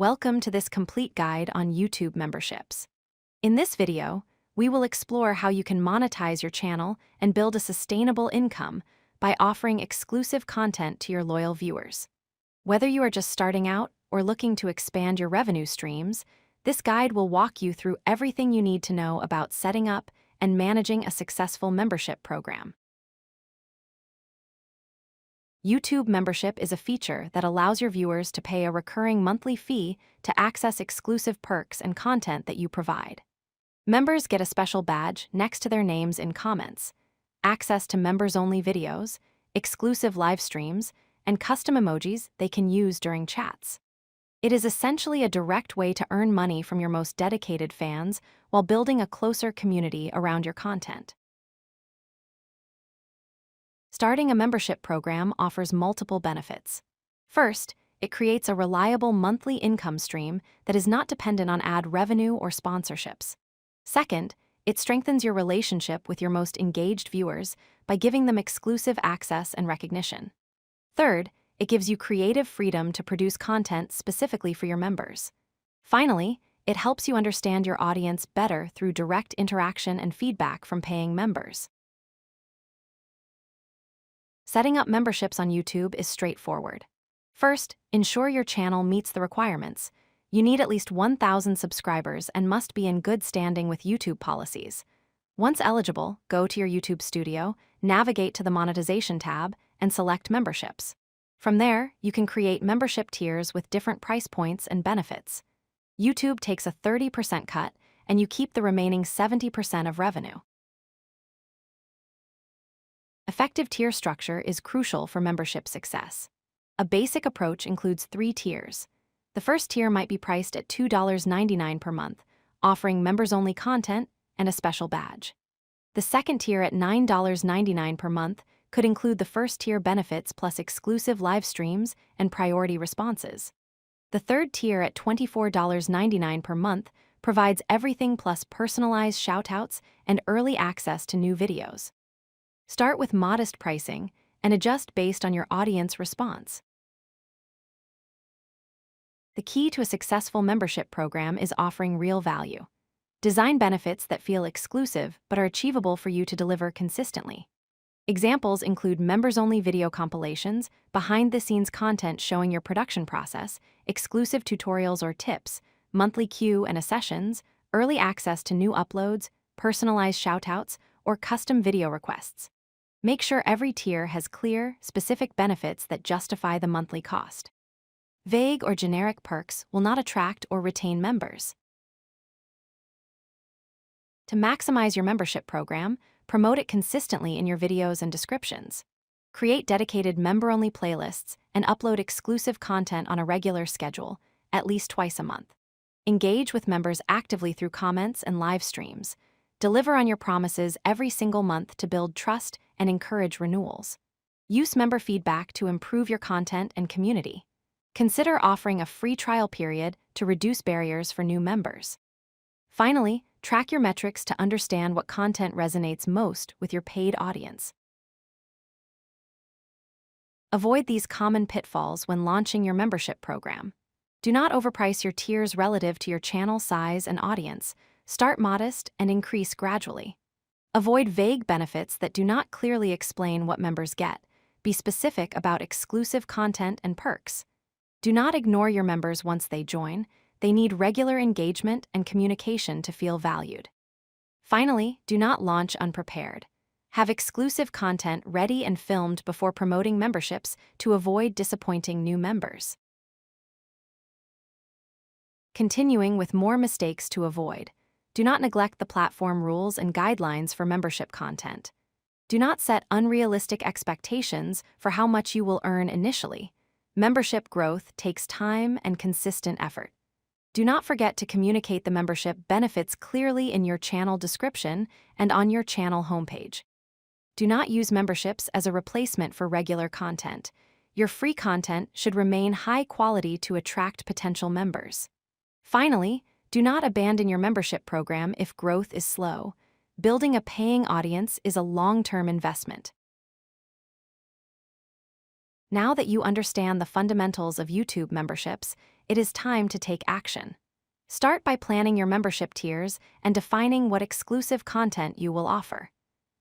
Welcome to this complete guide on YouTube memberships. In this video, we will explore how you can monetize your channel and build a sustainable income by offering exclusive content to your loyal viewers. Whether you are just starting out or looking to expand your revenue streams, this guide will walk you through everything you need to know about setting up and managing a successful membership program. YouTube membership is a feature that allows your viewers to pay a recurring monthly fee to access exclusive perks and content that you provide. Members get a special badge next to their names in comments, access to members-only videos, exclusive live streams, and custom emojis they can use during chats. It is essentially a direct way to earn money from your most dedicated fans while building a closer community around your content. Starting a membership program offers multiple benefits. First, it creates a reliable monthly income stream that is not dependent on ad revenue or sponsorships. Second, it strengthens your relationship with your most engaged viewers by giving them exclusive access and recognition. Third, it gives you creative freedom to produce content specifically for your members. Finally, it helps you understand your audience better through direct interaction and feedback from paying members. Setting up memberships on YouTube is straightforward. First, ensure your channel meets the requirements. You need at least 1,000 subscribers and must be in good standing with YouTube policies. Once eligible, go to your YouTube studio, navigate to the Monetization tab, and select Memberships. From there, you can create membership tiers with different price points and benefits. YouTube takes a 30% cut, and you keep the remaining 70% of revenue. Effective tier structure is crucial for membership success. A basic approach includes 3 tiers. The first tier might be priced at $2.99 per month, offering members-only content and a special badge. The second tier at $9.99 per month could include the first tier benefits plus exclusive live streams and priority responses. The third tier at $24.99 per month provides everything plus personalized shoutouts and early access to new videos. Start with modest pricing and adjust based on your audience response. The key to a successful membership program is offering real value. Design benefits that feel exclusive but are achievable for you to deliver consistently. Examples include members-only video compilations, behind-the-scenes content showing your production process, exclusive tutorials or tips, monthly Q&A sessions, early access to new uploads, personalized shoutouts, or custom video requests. Make sure every tier has clear, specific benefits that justify the monthly cost. Vague or generic perks will not attract or retain members. To maximize your membership program, promote it consistently in your videos and descriptions. Create dedicated member-only playlists and upload exclusive content on a regular schedule, at least twice a month. Engage with members actively through comments and live streams. Deliver on your promises every single month to build trust and encourage renewals. Use member feedback to improve your content and community. Consider offering a free trial period to reduce barriers for new members. Finally, track your metrics to understand what content resonates most with your paid audience. Avoid these common pitfalls when launching your membership program. Do not overprice your tiers relative to your channel size and audience. Start modest and increase gradually. Avoid vague benefits that do not clearly explain what members get. Be specific about exclusive content and perks. Do not ignore your members once they join. They need regular engagement and communication to feel valued. Finally, do not launch unprepared. Have exclusive content ready and filmed before promoting memberships to avoid disappointing new members. Continuing with more mistakes to avoid. Do not neglect the platform rules and guidelines for membership content. Do not set unrealistic expectations for how much you will earn initially. Membership growth takes time and consistent effort. Do not forget to communicate the membership benefits clearly in your channel description and on your channel homepage. Do not use memberships as a replacement for regular content. Your free content should remain high quality to attract potential members. Finally, do not abandon your membership program if growth is slow. Building a paying audience is a long-term investment. Now that you understand the fundamentals of YouTube memberships, it is time to take action. Start by planning your membership tiers and defining what exclusive content you will offer.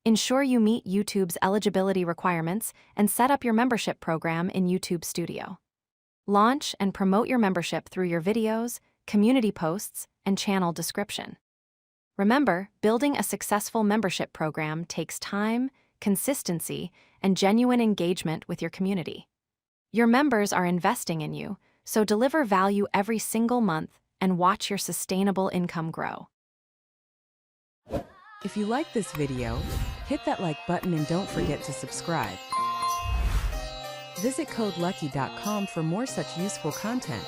Ensure you meet YouTube's eligibility requirements and set up your membership program in YouTube Studio. Launch and promote your membership through your videos, community posts, and channel description. Remember, building a successful membership program takes time, consistency, and genuine engagement with your community. Your members are investing in you, so deliver value every single month and watch your sustainable income grow. If you like this video, hit that like button and don't forget to subscribe. Visit codelucky.com for more such useful content.